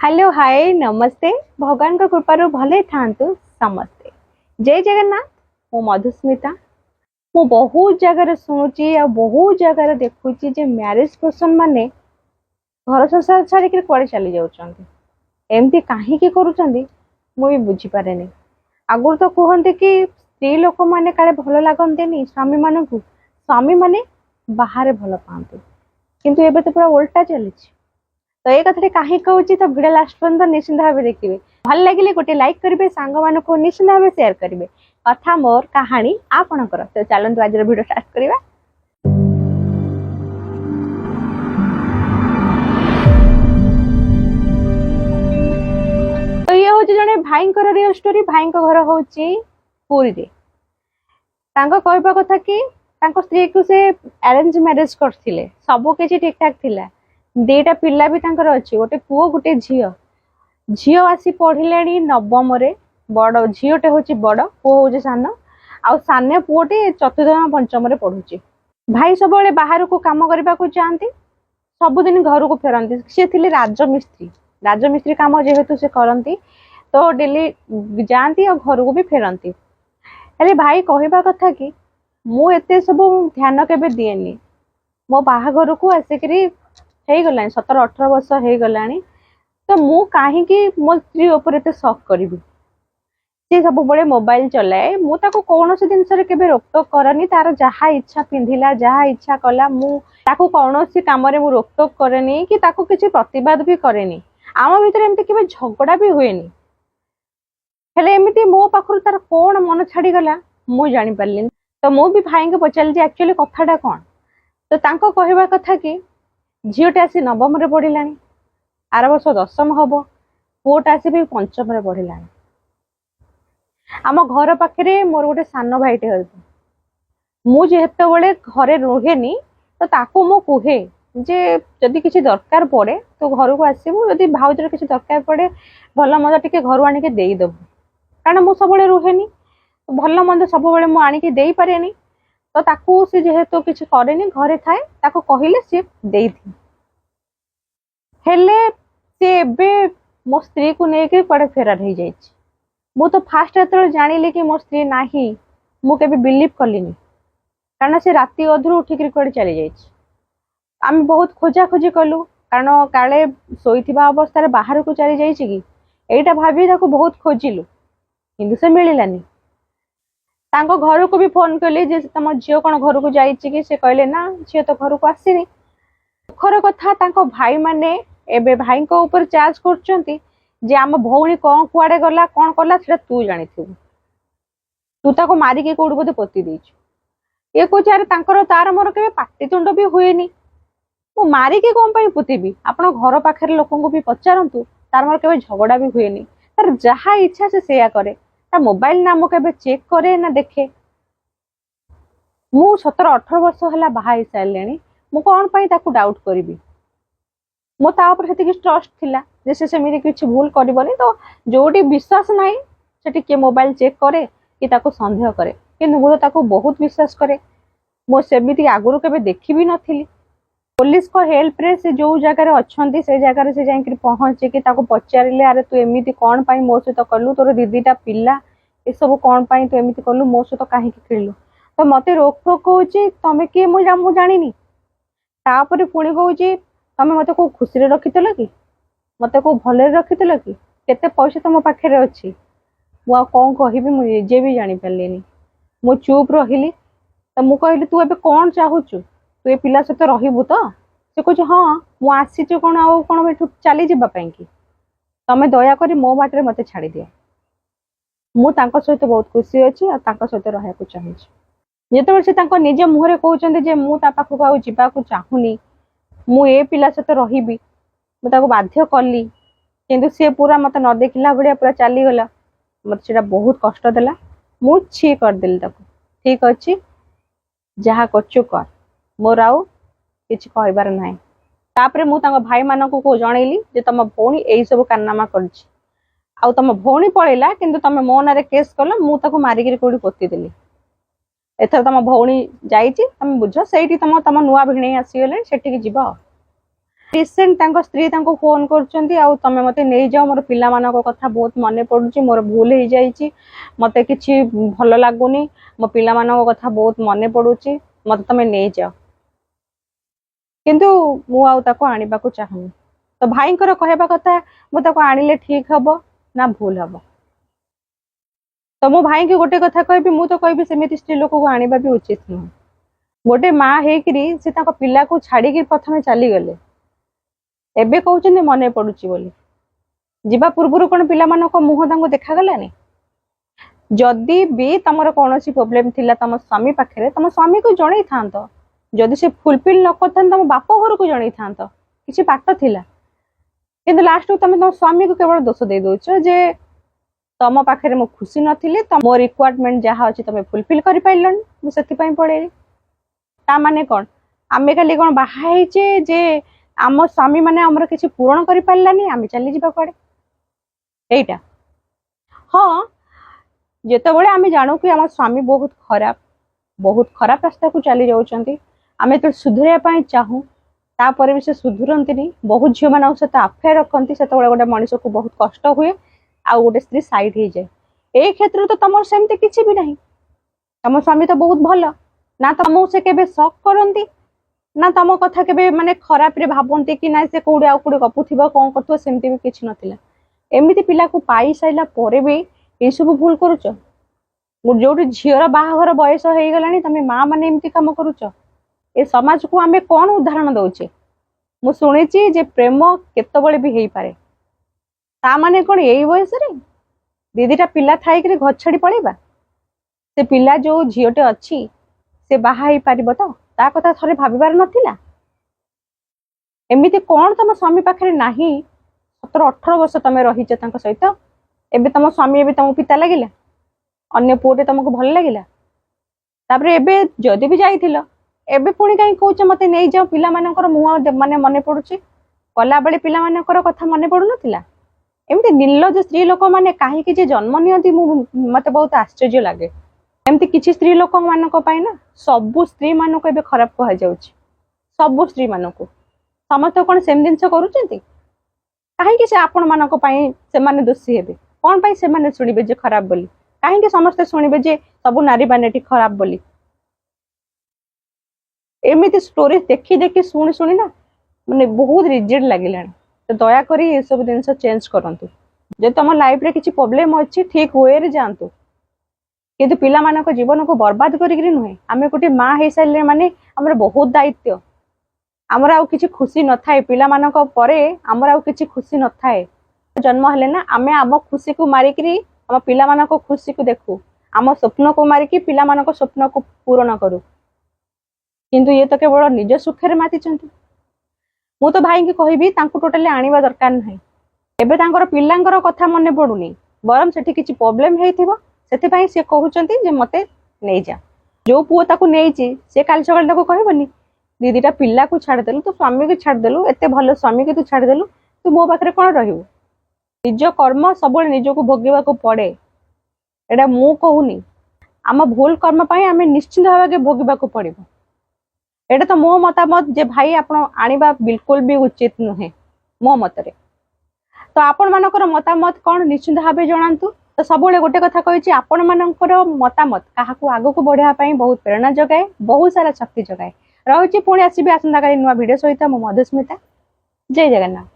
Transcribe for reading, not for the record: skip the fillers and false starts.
Hello hi नमस्ते। भगवान का कृपारू भले थांतु समस्ते। जय जगन्नाथ। मो मधुस्मिता। मु बहुत जगह शुणुची आ बहुत जगह देखुची जे मैरिज पर्सन माने घर संसार छाड़ी कुआडे चली जाउछंती। एमती काहे की करूछंती मु भी बुझी पारेनी। आगुर तो कहते कि स्त्री लोक माने काले भल लागंतेनी स्वामी मानकु, स्वामी माने बाहर भल पाते, किंतु एबे तो पूरा उल्टा चलीछि। तो ये कथा कहीं कहूँ तो भिड लास्ट पर्यंत निश्चिंत भाव देखिए। भल लगे गोटे लाइक करेंगे, सांग मान को निश्चिंत भाव सेयार करेंगे। कथा मोर कहानी आपणकर। तो चलते आज वीडियो स्टार्ट करवा। तो ये हूँ जड़े भाई रियल स्टोरी। भाई घर हूँ पुरी रे। कहवा कथा कि स्त्री को से अरेंज मैरिज करथिले, सब किछि ठीक ठाक थिला। दीटा पिला भी अच्छी, गोटे पुओ गोटे झील। झील आसी पढ़िले नवम रे। बड़ झीलटे हूँ बड़, पुओ हूँ सान। आ सान पुओटे चतुर्थ पंचम रे पढ़ुची। भाई सब बाहर को काम करने को चाहती, सबुदिन घर को फेरती। सी थे राजमिस्त्री। राजमिस्त्री काम जेहेतु से करती, तो डेली जाती और घर को भी फेरती। हेले भाई कहवा कथा कि मु एते सब ध्यान केबे दिएनी। मो बाहाघर को आसिकरी हो गला 17-18 वर्ष हो गला। तो मु कहीं मो स्त्री उपर एते शक करी। सी सब बड़े मोबाइल चलाए, मु ताको कौन सी जिनस केबे रोकटोक करनी। तार जहाँ इच्छा पिंधिला, जहाँ इच्छा कला, मु ताको कौन सी काम रे मु रोकटोक करेनी कि ताको किसी प्रतिवाद भी करेनी। आम भीतर एमती केबे झगड़ा भी हुएनी। हेले एमती मो पाखरु तार कौन मन छाड़ी गला मु जानि पारलिन। तो मु भी भाई को पचारि एक्चुअली कथाटा कौन। तो तांको कहवा कथा कि झीलटे आसी नवम रे पढ़िला, आर वर्ष 10म हम, पुओटा आसी भी 5म रे पढ़िला। आम घर पाखे मोर गोटे सान भाईटे अच्छे। मुझे बड़े घरे रुहेनी, तो ताको मु कहे जे जदि किसी दरकार पड़े तो घर को आसबू, जदि भाउजर किसी दरकार पड़े भल मंद टिके घर आनिके देदेबू। कारण मु सब रुहेनी, भल मंद सब मु आनिके दे पारेनी। तो ताकू सी जेहेतु किसी करेनी, घरे थाए, ताको कहले सी देथि। हेले सी एबे मो स्त्री को लेके कुआडे फेरार हो जाइछि। मु तो फास्ट जो जानिली कि मो स्त्री नाही, मु केबे बिलीव कलिनी। कारण से राति अधरू उठिक कुआडे चली जाइछि। आम बहुत खोजा खोजी कलु, कारण काले शोइथिबा अवस्था बाहर को चली जाइछि कि एटा भाबी ताको बहुत खोजिलु, किंतु से मिलिलानी। तांको घर को भी फोन कली जे तम झियो कौन घर को जाइछि कि, से कहले ना झियो तो घर को आसीनी। दुखर कथा तांको भाई माने एबे भाई को ऊपर चार्ज करचंती जे आम भौणी कौन कुआडे गला कौन कला सेटा तू जानिथिबु, तू ताको मारी के कोड बोधे पोती देइछु। ये को चार तांकर तार मोर केबे पाटितुंड भी हुएनी। मु मारी के कोन पई पोतीबी, आपण घर पाखरे लोकन को भी पचारंतु, तार मोर केबे झगड़ा भी हुएनी। तार जहा इच्छा से सेया करे। ता मोबाइल ना मु केबे चेक करे ना देखे। मु 17-18 वर्ष होला बाहा सारलेनी, मु कोन पई ताको डाउट करबी। मो ता ऊपर हेतिक ट्रस्ट थिला जे से सेमिति किछि भूल करबनी। तो जोटी विश्वास नाही सेठी के मोबाइल चेक करे कि ताको संदेह करे, किंतु मु ताको बहुत विश्वास करे। मो सेमिति आगुरु केबे देखि भी नथिली। पुलिस को हेल्प रे से जो जगह अच्छी से जगह से जाकर पहुंचे कि ताको पचारे, अरे तू एमती कौन पाई मो सहित कलु, तोर दीदीटा पिला ये सब कौन पाई तू एमती कलु, मो सहित कहीं खेलु। तो मत रोक ठोक कहे तुम किए मु जानी। तापर पुणी कहे तुम मत को खुशी रखिल कि, मत को भले रखिल कि, केते पैसा तुम पाखे अच्छी। मु कौन कहबी मुझे भी जानी पार्लिनी। मु चुप रही। तो मु कहली तू एबे कौन चाहूचु, तू ए पिला सहित रहिबु तो? से कह हाँ मु आसीचु कौन आउ कौन एठु चली जिबा पई कि, तमे दया करी मो बाटरे मते छाड़ी दिया। मु तांको सहित बहुत खुशी अछि आ तांको सहित रहया को चाहूची। जेतेबे से तांको निज मुहरे कहउचंदी जे मु ता पाखु आउ जिबा को चाहुनी, मु ए पिला सहित रहिबी, मु ताको बाध्य कली, किंतु से पूरा मते न देखिला भलिया पूरा चली गला। मते सेटा बहुत कष्ट देला। मु छी कर देली ताको, ठीक अछि जहा करछु कर, मोर आउ किछि कहबार नाही। तापरे मु तांको भाई मानकु को जणैली जे तम भौणी एई सब कारनामा करछि, आउ तम भौणी पळेला किंतु तमे मो नारे केस कला, मु ताको मारी के कोडी पोती देली। एथर तम भौणी जाईछि, तमे बुझ सेठी तम नुवा भिणे आसी गेले, सेठी के जिबा। रिसेंट तांको स्त्री तांको फोन करचंती आ तमे मते नै जाओ मोर पिला मानको कथा बहुत मने पडुची मोर भूल हे जाईची मते किछि भलो लागुनी मो पिला मानको कथा बहुत मने पडुची मते तमे नै जाओ किंतु मु आउ ताको आनिबा को चाहनी तो भाईंकर कहबा कथा मु ताको आनिले ठीक हबो ना भूल हबो तो मो भाई के गोटे कथा कहबी मु तो कहबी सेमिति स्त्री लोक को आनिबा भी उचित न गोटे माँ हेकरी से ताको पिला को छाड़ी के प्रथमे चली गले एबे कहउछन मने पडुची बोली जीवा पूर्वरु कोन पिला मानको मुह तांको देखा गलानी जदि भी तमर कोनोसी प्रॉब्लम थिला तम स्वामी पाखरे तम स्वामी को जणै थांतो जदि से फुलफिल न करथन तम बाप घर को जणै थांतो किछि पाट थिला किंतु लास्ट को तम स्वामी को केवल दोष दे दोछ जे तम पाखरे मो खुशी नथिले तम मो रिक्वायरमेंट जहा अछि तमे फुलफिल करि पाइलन मु सेति पई पड़े ता माने कोन आमे खाली कोन बाहा हेचे जे आम स्वामी माने हमर किछि पूर्ण करि पाइलानी आमे चली जिबा पड़े एटा हां जेतेबेले आमे जानो कि आम स्वामी बहुत खराब रास्ता को चली जाउचंती आमे तो सुधरिया पई चाहू तापर भी से सुधरंती बहुत झील मान सहित अफेयर रखती से गोटे मनीष को बहुत कष्ट हुए आ गोटे स्त्री साइड हो जाए ए क्षेत्र तो तुम सेमती किसी भी नहीं तुम स्वामी तो बहुत भल ना तुमको से केबे शक करती ना तुम कथा के माने खराब रे भावती कि ना से कौड़े आउ कौड़े गपुव कौन कर सेमती भी किसी नाला एमती पिला को पाई सारा पर भी ये सब भूल करुच जो झीर बाहाघर बयस हो गलानी तुम माँ मैंने एमती कम करुच ए समाज को आमे कौन उदाहरण दौचे मु शुणी जे प्रेम केतबले भी हो पारे ता माने कौन यही बयस रे दीदीटा पिला थाई घर छाड़ी पड़ेबा से पिला जो झीटे अच्छी से बाहा ही पारिबो तो ता कथा थरे भाबिबार नथिला एमिति कौन तुम स्वामी पाखरे नाही 17-18 वर्ष तुम रहीच तांको सहित एबे तुम स्वामी एबे तुम पिता लगिला अन्य पुओटे तुमको भल लगिला तापर एबे जदि भी जाइथिलो एबे पुणी कहीं कौच मत नहीं जाओ पिला मानकर मुह माने मने पड़ुची कला बेले पिला मानकर कथा मने पड़ु नथिला एमती निर्लज स्त्री लोक माने काहे कि जे जन्म नियंती मते बहुत आश्चर्य लागे एमती किछि स्त्री लोक मानक पाई ना सबु स्त्री मानक एबे खराब कहा जाउची सबु स्त्री मानक समस्त कोन सेम दिन से करूचंती काहे कि से आपण मानक पाई से माने दोषी हेबे कोन पाई से माने सुनिबे जे खराब बोली काहे कि समस्त सुनिबे जे सबु नारी बानेटी खराब बोली एमिति स्टोरी देखी देखी शुणी शुणी ना माने बहुत रिजिड लगिलानी तो दया करी ये सब जिन चेंज करंतु जे तुम लाइफ रे किछि प्रॉब्लम अछि ठीक वे रे जानतु किंतु पिला मानक जीवन को बर्बाद करिकरी नुहे आमे गोटे माँ हो सारे माने हमर बहुत दायित्व आमर आउ किछि खुशी न थाए पिला मानक परे आमर आउ किछि खुशी न थाए जन्म हेले ना आमे आम खुशी को मारिकरी आम पिला मानक खुशी को देखू आम स्वप्न को मारिकी पिला मानक स्वप्न को पूर्ण करू किंतु ये तो केवल निज सुखे माति मु तो भाई की कहबी टोटाली आनिबा दरकार नहीं एबे तांकर पिलांकर कथा मने पडुनी बरम सेठी किछि प्रॉब्लम हेइथिबो सेति भाई से कहउचंती जे मते नै जा जो पुओ ताकू नैची से काल सकाल ताकू कहबनी दीदीटा पिला को छाड़ देलु तो स्वामी को छाड़ देलु एते भलो स्वामी के तू छाड़ देलु तू मो पाखरे कोन रहिबो निज कर्म सबले निज को भोगिबा को पड़े एडा मु कहूनी आम भूल कर्म पाई आमे निश्चित भाव के भोगिबा को पड़िबो एटा तो मो मतामत जे भाई आपण आनिबा बिल्कुल भी उचित नुहे मो मतरे तो आपण मानकर मतामत कौन निश्चित भाव जनातु तो सब गोटे कथा कही आपण मानकर मतामत काहाकू आगो को बढ़िया पाई बहुत प्रेरणा जगाए बहुत सारा शक्ति जगाए रही पुणी आसबि आसंता काली नुआ वीडियो सहित मो मधुस्मिता जय जगन्नाथ।